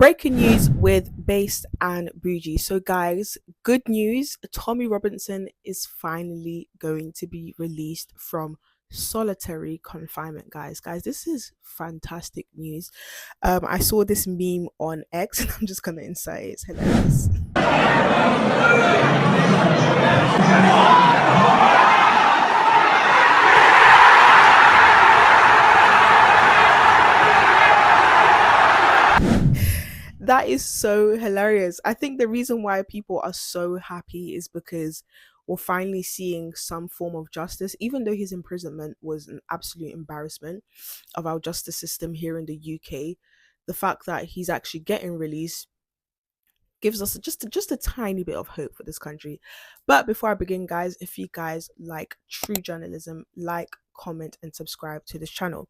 Breaking news with Based and Bougie. So, guys, good news. Tommy Robinson is finally going to be released from solitary confinement, guys. This is fantastic news. I saw this meme on X and I'm just gonna insert it. It's hilarious. That is so hilarious. I think the reason why people are so happy is because we're finally seeing some form of justice, even though his imprisonment was an absolute embarrassment of our justice system here in the UK. The fact that he's actually getting released gives us just a tiny bit of hope for this country. But before I begin, guys, if you guys like true journalism, like, comment, and subscribe to this channel.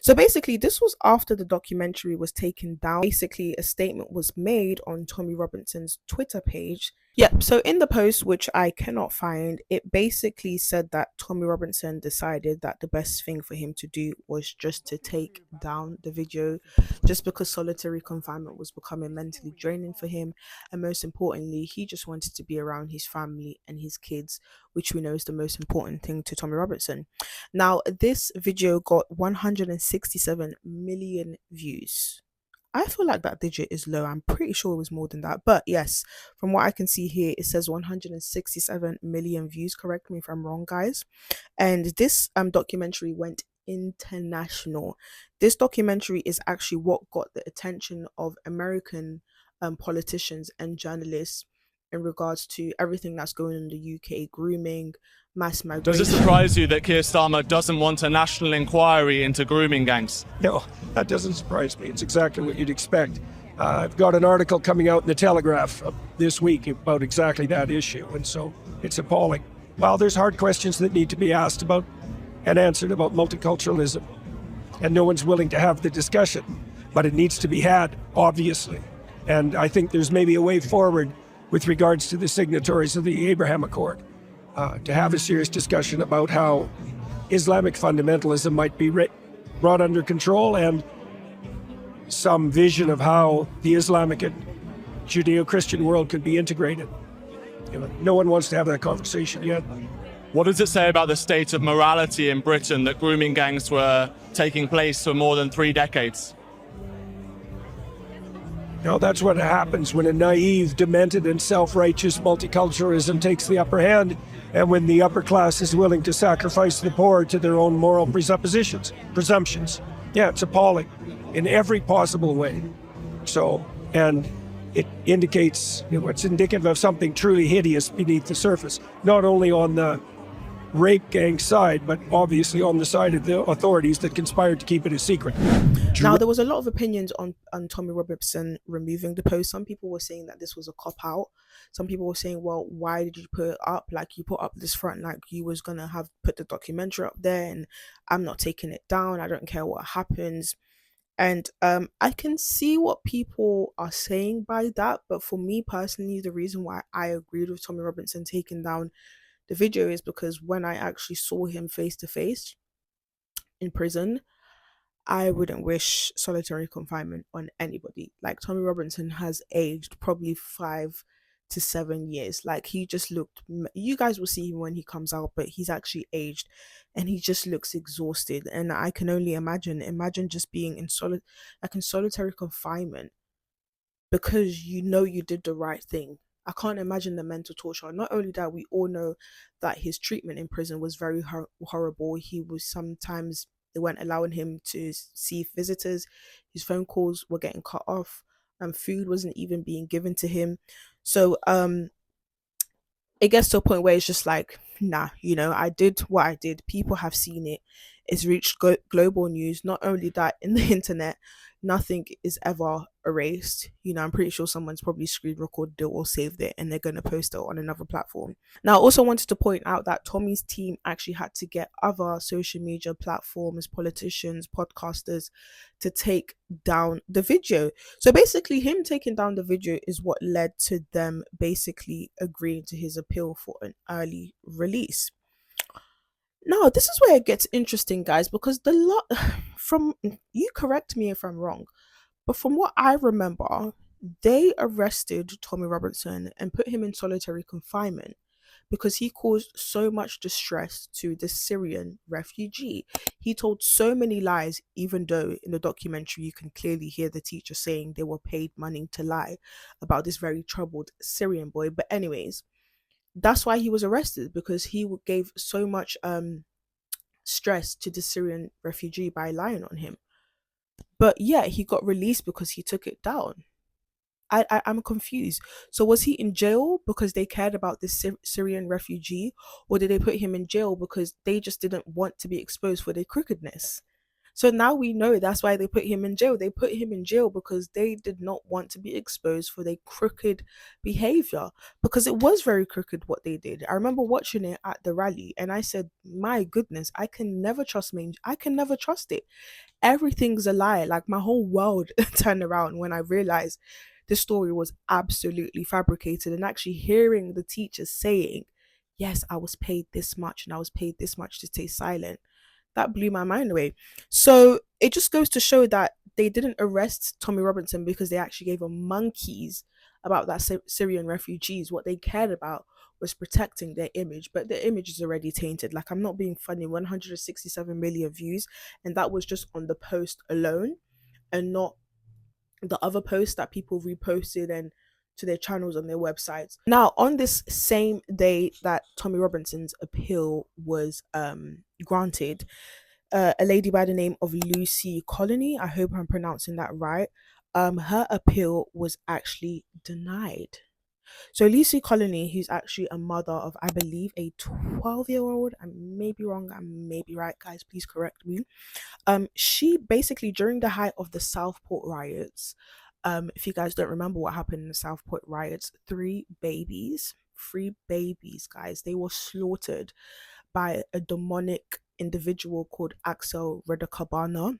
So basically, this was after the documentary was taken down. Basically, a statement was made on Tommy Robinson's Twitter page. Yep, so in the post, which I cannot find, it basically said that Tommy Robinson decided that the best thing for him to do was just to take down the video, just because solitary confinement was becoming mentally draining for him. And most importantly, he just wanted to be around his family and his kids, which we know is the most important thing to Tommy Robinson. Now, this video got 167 million views. I feel like that digit is low. I'm pretty sure it was more than that. But yes, from what I can see here, it says 167 million views. Correct me if I'm wrong, guys. And this documentary went international. This documentary is actually what got the attention of American politicians and journalists in regards to everything that's going on in the UK, grooming, mass migration. Does it surprise you that Keir Starmer doesn't want a national inquiry into grooming gangs? No, that doesn't surprise me. It's exactly what you'd expect. I've got an article coming out in the Telegraph this week about exactly that issue, and so it's appalling. While there's hard questions that need to be asked about and answered about multiculturalism, and no one's willing to have the discussion, but it needs to be had, obviously. And I think there's maybe a way forward with regards to the signatories of the Abraham Accord, to have a serious discussion about how Islamic fundamentalism might be brought under control, and some vision of how the Islamic and Judeo-Christian world could be integrated. No one wants to have that conversation yet. What does it say about the state of morality in Britain that grooming gangs were taking place for more than 3 decades? No, that's what happens when a naive, demented, and self-righteous multiculturalism takes the upper hand, and when the upper class is willing to sacrifice the poor to their own moral presumptions. Yeah, it's appalling in every possible way. So, and it indicates, it's indicative of something truly hideous beneath the surface, not only on the rape gang side, but obviously on the side of the authorities that conspired to keep it a secret. Now, there was a lot of opinions on Tommy Robinson removing the post. Some people were saying that this was a cop-out. Some people were saying, well, why did you put it up? Like, you put up this front like you was going to have put the documentary up there, and I'm not taking it down. I don't care what happens. And I can see what people are saying by that. But for me personally, the reason why I agreed with Tommy Robinson taking down the video is because when I actually saw him face to face in prison, I wouldn't wish solitary confinement on anybody. Like, Tommy Robinson has aged probably 5 to 7 years. Like, he just looked, you guys will see him when he comes out, but he's actually aged and he just looks exhausted. And I can only imagine just being in solitary confinement because you did the right thing. I can't imagine the mental torture. Not only that, we all know that his treatment in prison was very horrible. He was sometimes, they weren't allowing him to see visitors. His phone calls were getting cut off, and food wasn't even being given to him. So it gets to a point where it's just like, nah, I did what I did. People have seen it. It's reached global news. Not only that, in the internet, nothing is ever erased. I'm pretty sure someone's probably screen recorded it or saved it and they're going to post it on another platform. Now, I also wanted to point out that Tommy's team actually had to get other social media platforms, politicians, podcasters to take down the video. So basically, him taking down the video is what led to them basically agreeing to his appeal for an early release. Now, this is where it gets interesting, guys, because from, you correct me if I'm wrong, But from what I remember, they arrested Tommy Robinson and put him in solitary confinement because he caused so much distress to the Syrian refugee. He told so many lies, even though in the documentary you can clearly hear the teacher saying they were paid money to lie about this very troubled Syrian boy. But, anyways, that's why he was arrested, because he gave so much stress to the Syrian refugee by lying on him. But yeah, he got released because he took it down. I'm confused. So was he in jail because they cared about this Syrian refugee, or did they put him in jail because they just didn't want to be exposed for their crookedness? So now we know that's why they put him in jail. They put him in jail because they did not want to be exposed for their crooked behavior, because it was very crooked what they did. I remember watching it at the rally and I said, my goodness, I can never trust me. I can never trust it. Everything's a lie. Like, my whole world turned around when I realized the story was absolutely fabricated. And actually hearing the teachers saying, yes, I was paid this much and I was paid this much to stay silent, that blew my mind away. So it just goes to show that they didn't arrest Tommy Robinson because they actually gave a monkeys about that Syrian refugees. What they cared about was protecting their image, but their image is already tainted. Like, I'm not being funny, 167 million views, and that was just on the post alone, and not the other posts that people reposted and to their channels on their websites. Now, on this same day that Tommy Robinson's appeal was granted, a lady by the name of Lucy Colony, I hope I'm pronouncing that right, her appeal was actually denied. So Lucy Colony, who's actually a mother of, I believe, a 12-year-old, I may be wrong, I may be right, guys, please correct me. She basically, during the height of the Southport riots, if you guys don't remember what happened in the Southport riots, three babies, guys, they were slaughtered by a demonic individual called Axel Redekabana.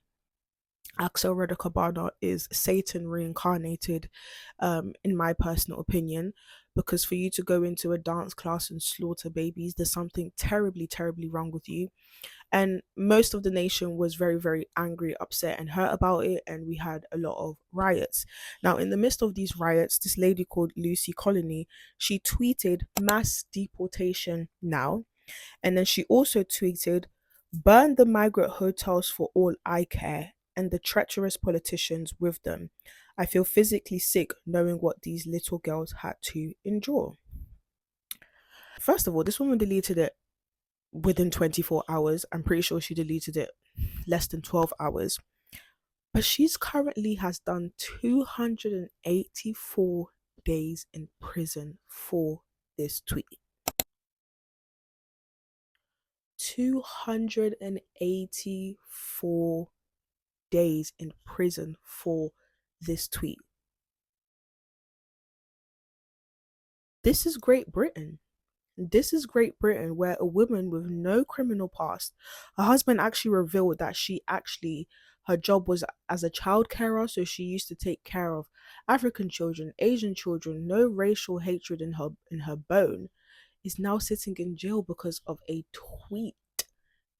Axel Redekabana is Satan reincarnated, in my personal opinion, because for you to go into a dance class and slaughter babies, there's something terribly, terribly wrong with you. And most of the nation was very, very angry, upset, and hurt about it, and we had a lot of riots. Now, in the midst of these riots, this lady called Lucy Colony, she tweeted mass deportation now, and then she also tweeted, burn the migrant hotels for all I care, and the treacherous politicians with them. I feel physically sick knowing what these little girls had to endure. First of all, this woman deleted it within 24 hours. I'm pretty sure she deleted it less than 12 hours. But she's currently has done 284 days in prison for this tweet. 284 days in prison for this tweet. This is Great Britain. This is Great Britain, where a woman with no criminal past, her husband actually revealed that her job was as a child carer, so she used to take care of African children, Asian children, no racial hatred in her bone, is now sitting in jail because of a tweet.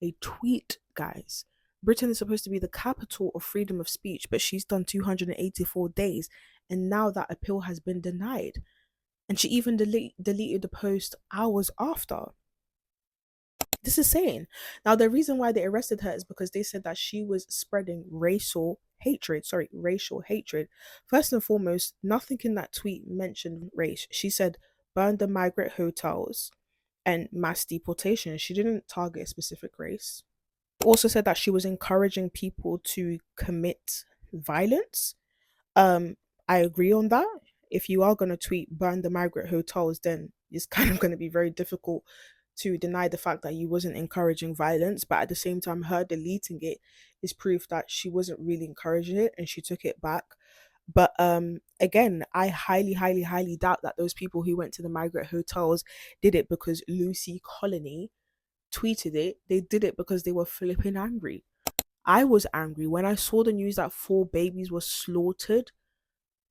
A tweet, guys. Britain is supposed to be the capital of freedom of speech, but she's done 284 days, and now that appeal has been denied. And she even deleted the post hours after. This is insane. Now, the reason why they arrested her is because they said that she was spreading racial hatred. First and foremost, nothing in that tweet mentioned race. She said, burn the migrant hotels and mass deportation. She didn't target a specific race. Also said that she was encouraging people to commit violence. I agree on that. If you are going to tweet burn the migrant hotels, then it's kind of going to be very difficult to deny the fact that you wasn't encouraging violence. But at the same time, her deleting it is proof that she wasn't really encouraging it and she took it back. But again, I highly, highly, highly doubt that those people who went to the migrant hotels did it because Lucy Colony tweeted it. They did it because they were flipping angry. I was angry when I saw the news that 4 babies were slaughtered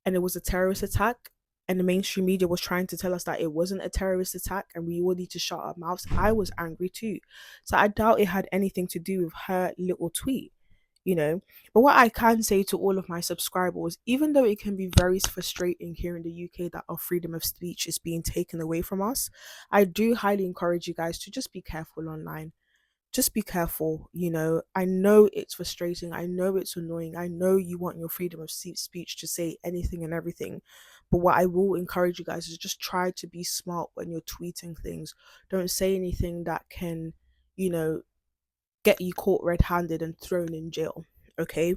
and it was a terrorist attack, and the mainstream media was trying to tell us that it wasn't a terrorist attack and we all need to shut our mouths. I was angry too. So I doubt it had anything to do with her little tweet. you know. But what I can say to all of my subscribers, even though it can be very frustrating here in the UK that our freedom of speech is being taken away from us, I do highly encourage you guys to just be careful online. Just be careful, you know. I know it's frustrating, I know it's annoying, I know you want your freedom of speech to say anything and everything, but what I will encourage you guys is just try to be smart when you're tweeting things. Don't say anything that can, you know, get you caught red-handed and thrown in jail. Okay,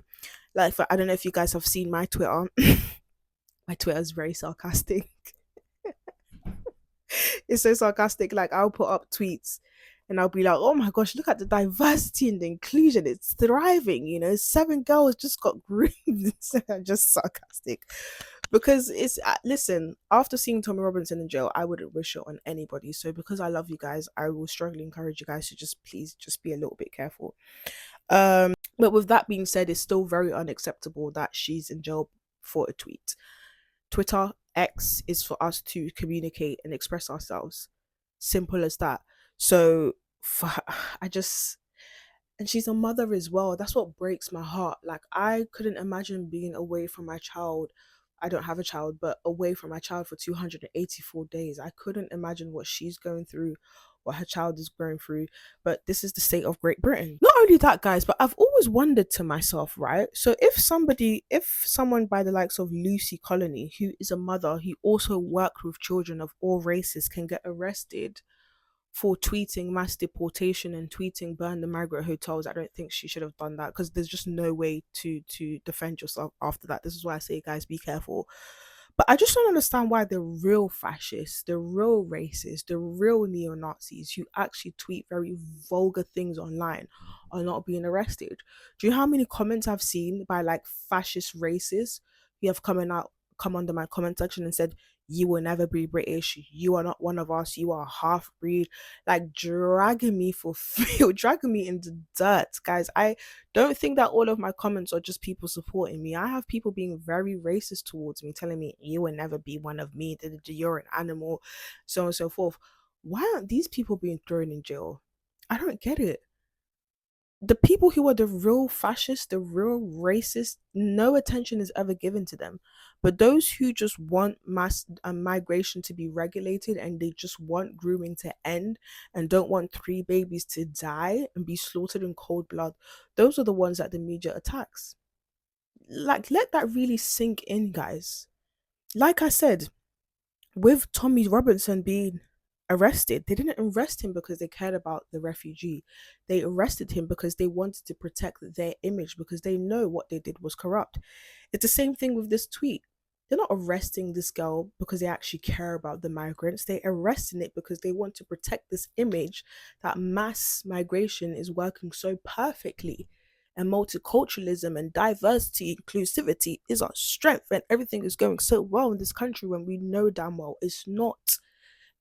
like I don't know if you guys have seen my Twitter. My Twitter is very sarcastic. It's so sarcastic. Like, I'll put up tweets and I'll be like, oh my gosh, look at the diversity and the inclusion. It's thriving. You know, 7 girls just got groomed. Just sarcastic. Because it's, listen, after seeing Tommy Robinson in jail, I wouldn't wish it on anybody. So because I love you guys, I will strongly encourage you guys to just please just be a little bit careful. But with that being said, it's still very unacceptable that she's in jail for a tweet. Twitter, X, is for us to communicate and express ourselves. Simple as that. So for I just, and she's a mother as well. That's what breaks my heart. Like, I couldn't imagine being away from my child. I don't have a child, but away from my child for 284 days. I couldn't imagine what she's going through, what her child is going through. But this is the state of Great Britain. Not only that, guys, but I've always wondered to myself, right? So if someone by the likes of Lucy Colony, who is a mother who also worked with children of all races, can get arrested for tweeting mass deportation and tweeting burn the migrant hotels, I don't think she should have done that, because there's just no way to defend yourself after that. This is why I say, guys, be careful. But I just don't understand why the real fascists, the real racists, the real neo-Nazis who actually tweet very vulgar things online are not being arrested. Do you know how many comments I've seen by like fascist racists who have come under my comment section and said, you will never be British, you are not one of us, you are half breed, like dragging me for dragging me into dirt, guys. I don't think that all of my comments are just people supporting me. I have people being very racist towards me, telling me you will never be one of me, you're an animal, so on and so forth. Why aren't these people being thrown in jail? I don't get it. The people who are the real fascists, the real racists, no attention is ever given to them. But those who just want mass migration to be regulated, and they just want grooming to end and don't want 3 babies to die and be slaughtered in cold blood, those are the ones that the media attacks. Like, let that really sink in, guys. Like I said, with Tommy Robinson being arrested, they didn't arrest him because they cared about the refugee. They arrested him because they wanted to protect their image, because they know what they did was corrupt. It's the same thing with this tweet. They're not arresting this girl because they actually care about the migrants. They're arresting it because they want to protect this image that mass migration is working so perfectly. And multiculturalism and diversity, inclusivity is our strength, and everything is going so well in this country when we know damn well it's not.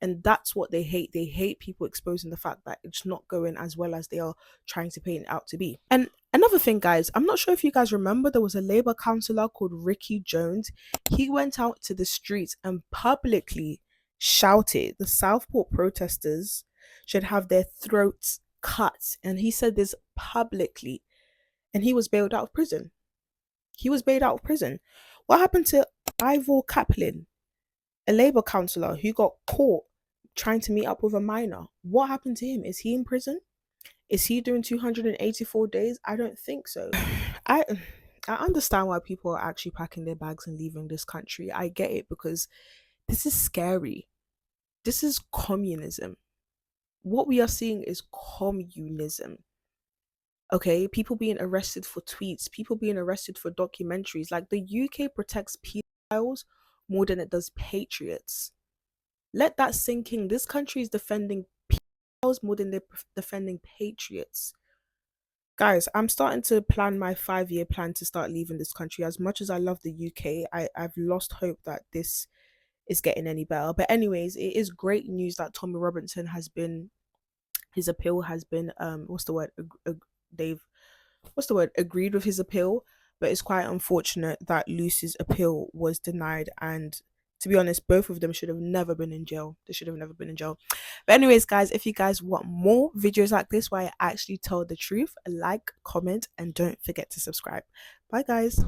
And that's what they hate. They hate people exposing the fact that it's not going as well as they are trying to paint it out to be. And another thing, guys, I'm not sure if you guys remember, there was a Labour councillor called Ricky Jones. He went out to the streets and publicly shouted the Southport protesters should have their throats cut. And he said this publicly. And he was bailed out of prison. He was bailed out of prison. What happened to Ivor Kaplan, a Labour councillor who got caught trying to meet up with a minor? What happened to him? Is he in prison? Is he doing 284 days? I don't think so. I understand why people are actually packing their bags and leaving this country. I get it, because this is scary. This is communism. What we are seeing is communism. Okay, people being arrested for tweets, people being arrested for documentaries. Like, the UK protects pedophiles more than it does patriots. Let that sink in. This country is defending pedophiles more than they're defending patriots. Guys, I'm starting to plan my 5-year plan to start leaving this country. As much as I love the UK, I've lost hope that this is getting any better. But anyways, it is great news that Tommy Robinson has been, his appeal has been they've agreed with his appeal. But it's quite unfortunate that Lucy's appeal was denied, and To be honest, both of them should have never been in jail. They should have never been in jail. But anyways, guys, if you guys want more videos like this where I actually tell the truth, like, comment, and don't forget to subscribe. Bye, guys.